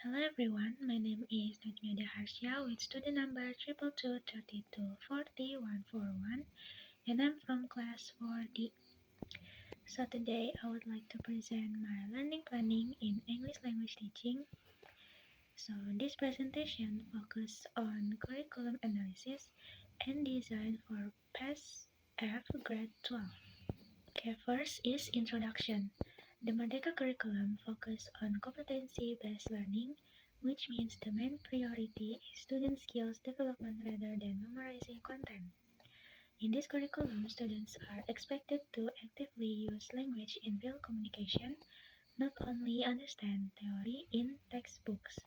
Hello everyone, my name is Najmia Harsha with student number 22232404141 and I'm from class 4D. So today I would like to present my learning planning in English language teaching. So this presentation focuses on curriculum analysis and design for PASS F grade 12. Okay, first is introduction. The Merdeka curriculum focuses on competency-based learning, which means the main priority is student skills development rather than memorizing content. In this curriculum, students are expected to actively use language in real communication, not only understand theory in textbooks.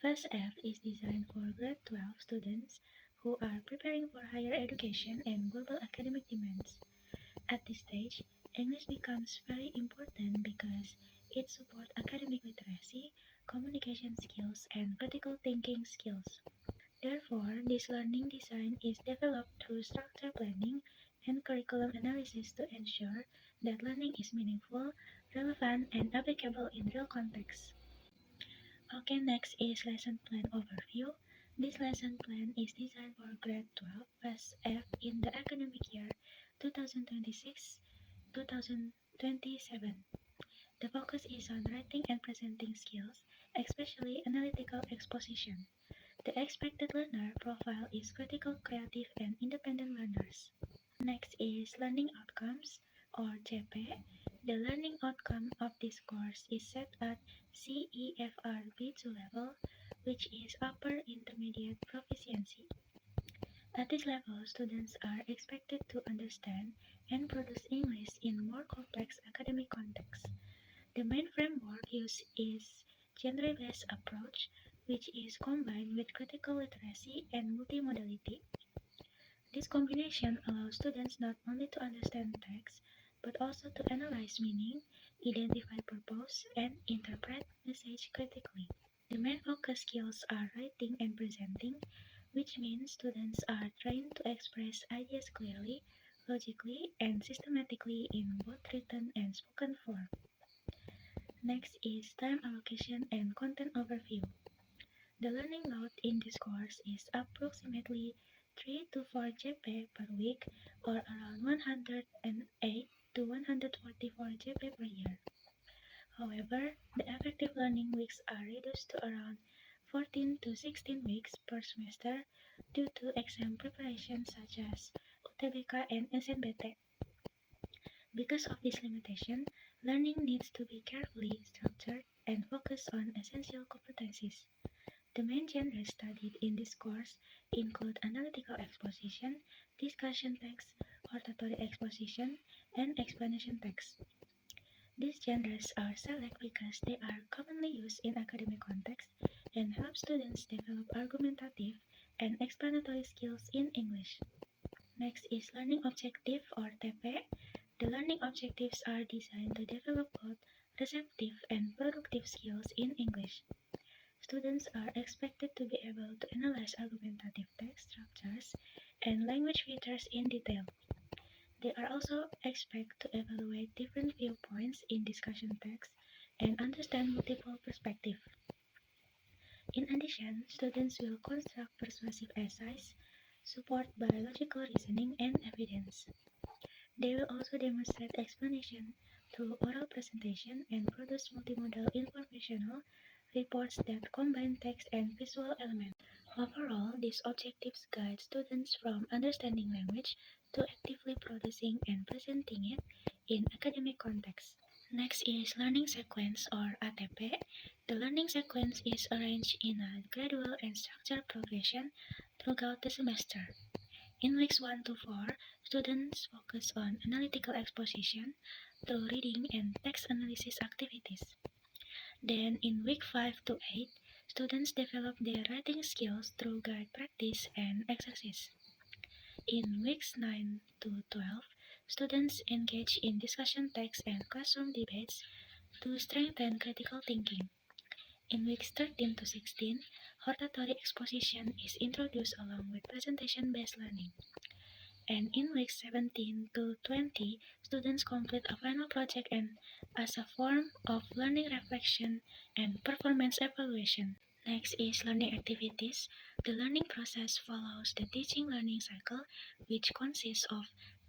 Phase F is designed for grade 12 students who are preparing for higher education and global academic demands. At this stage, English becomes very important because it supports academic literacy, communication skills, and critical thinking skills. Therefore, this learning design is developed through structure planning and curriculum analysis to ensure that learning is meaningful, relevant, and applicable in real contexts. Okay, next is lesson plan overview. This lesson plan is designed for grade 12 Phase F in the academic year 2026-2027. The focus is on writing and presenting skills, especially analytical exposition. The expected learner profile is critical, creative, and independent learners. Next is learning outcomes or JP. The learning outcome of this course is set at CEFR B2 level, which is upper intermediate proficiency. At this level, students are expected to understand and produce English in more complex academic contexts. The main framework used is genre-based approach, which is combined with critical literacy and multimodality. This combination allows students not only to understand text, but also to analyze meaning, identify purpose, and interpret message critically. The main focus skills are writing and presenting, which means students are trained to express ideas clearly, logically, and systematically in both written and spoken form. Next is time allocation and content overview. The learning load in this course is approximately 3 to 4 GP per week or around 108 to 144 GP per year. However, the effective learning weeks are reduced to around 14 to 16 weeks per semester due to exam preparation such as UTBK and SNBT. Because of this limitation, learning needs to be carefully structured and focus on essential competencies. The main genres studied in this course include analytical exposition, discussion text, hortatory exposition, and explanation text. These genres are select because they are commonly used in academic context and help students develop argumentative and explanatory skills in English. Next is learning objective or TP. The learning objectives are designed to develop both receptive and productive skills in English. Students are expected to be able to analyze argumentative text structures and language features in detail. They are also expected to evaluate different viewpoints in discussion text and understand multiple perspectives. In addition, students will construct persuasive essays supported by logical reasoning and evidence. They will also demonstrate explanation through oral presentation and produce multimodal informational reports that combine text and visual elements. Overall, these objectives guide students from understanding language to actively producing and presenting it in academic context. Next is learning sequence or ATP. The learning sequence is arranged in a gradual and structured progression throughout the semester. In weeks 1 to 4, students focus on analytical exposition through reading and text analysis activities. Then, in week 5 to 8, students develop their writing skills through guide practice and exercise. In weeks 9 to 12, students engage in discussion text and classroom debates to strengthen critical thinking. In weeks 13 to 16, hortatory exposition is introduced along with presentation-based learning. and in weeks 17 to 20, students complete a final project and as a form of learning reflection and performance evaluation. Next is learning activities. The learning process follows the teaching learning cycle, which consists of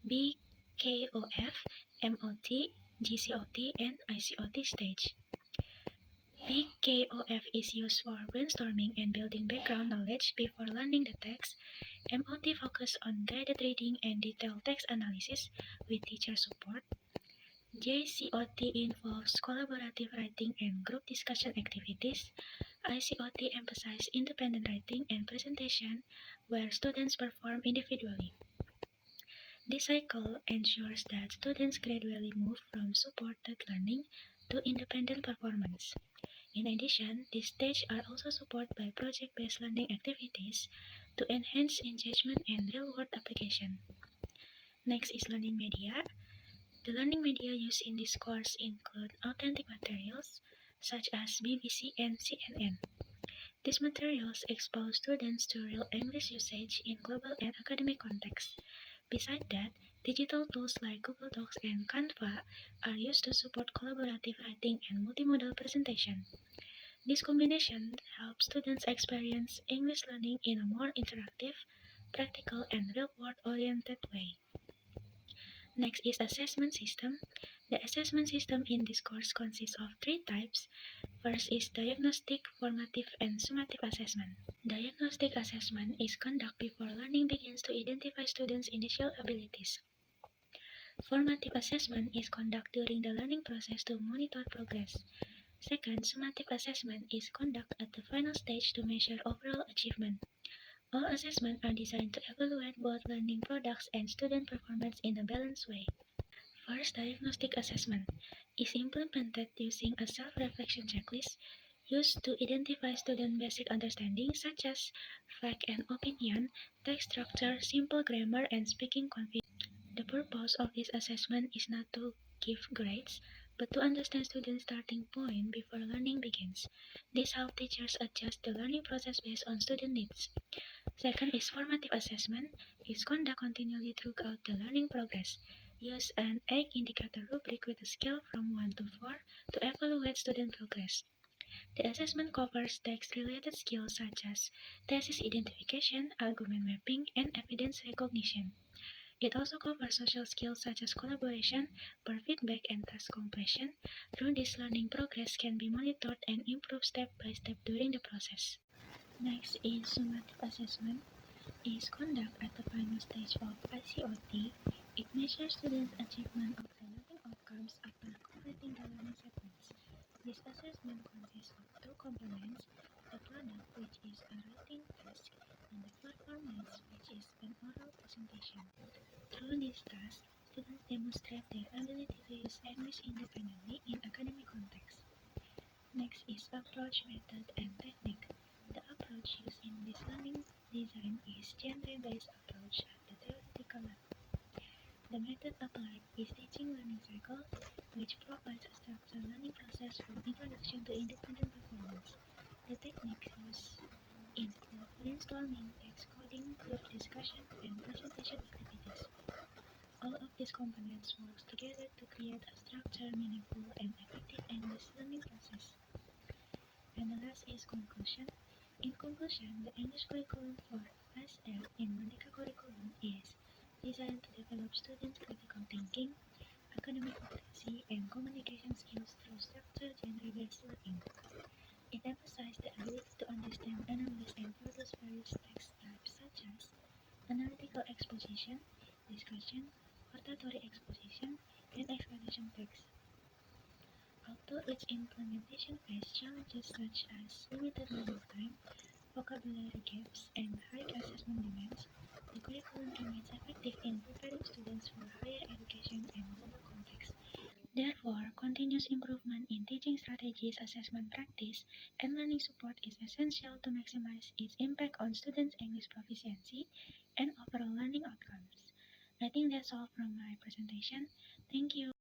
BKOF, MOT, GCOT, and ICOT stage. BKOF is used for brainstorming and building background knowledge before learning the text. MOT focuses on guided reading and detailed text analysis with teacher support. JCOT involves collaborative writing and group discussion activities. ICOT emphasizes independent writing and presentation where students perform individually. This cycle ensures that students gradually move from supported learning to independent performance. In addition, these stages are also supported by project-based learning activities to enhance engagement and real-world application. Next is learning media. The learning media used in this course include authentic materials such as BBC and CNN. These materials expose students to real English usage in global and academic contexts. Besides that, digital tools like Google Docs and Canva are used to support collaborative writing and multimodal presentation. This combination helps students experience English learning in a more interactive, practical, and real-world oriented way. Next is assessment system. The assessment system in this course consists of three types. First is diagnostic, formative, and summative assessment. Diagnostic assessment is conducted before learning begins to identify students' initial abilities. Formative assessment is conducted during the learning process to monitor progress. Second, summative assessment is conducted at the final stage to measure overall achievement. All assessments are designed to evaluate both learning products and student performance in a balanced way. First, diagnostic assessment is implemented using a self-reflection checklist used to identify student basic understanding such as fact and opinion, text structure, simple grammar, and speaking confidence. The purpose of this assessment is not to give grades, but to understand students' starting point before learning begins. This helps teachers adjust the learning process based on student needs. Second is formative assessment is conducted continually throughout the learning progress. Use an 8 indicator rubric with a scale from 1 to 4 to evaluate student progress. The assessment covers text-related skills such as thesis identification, argument mapping, and evidence recognition. It also covers social skills such as collaboration, peer feedback, and task completion. Through this, learning progress can be monitored and improved step by step during the process. Next is summative assessment is conducted at the final stage of ICOT. It measures students' achievement of the learning outcomes after completing the learning segments. This assessment consists of two components, the product, which is a writing task, and the performance, which is an oral presentation. Through this task, students demonstrate their ability to use English independently in academic context. Next is approach, method, and technique. The approach used in this learning design is genre-based approach at the theoretical level. The method applied is teaching learning cycle, which provides a structured learning process from introduction to independent performance. The techniques used include brainstorming, text coding, group discussion, and presentation activities. All of these components work together to create a structured, meaningful, and effective English learning process. And the last is conclusion. In conclusion, the English curriculum for SL in Merdeka Curriculum is designed to develop students' critical thinking, academic literacy, and communication skills through structured genre-based learning. It emphasizes the ability to understand, analyze, and produce various text types such as analytical exposition, discussion, hortatory exposition, and explanation text. Although its implementation faced challenges such as limited learning time, vocabulary gaps, and high assessment demands, the curriculum remains effective in preparing students for higher education and global contexts. Therefore, continuous improvement in teaching strategies, assessment practice, and learning support is essential to maximize its impact on students' English proficiency and overall learning outcomes. I think that's all from my presentation. Thank you.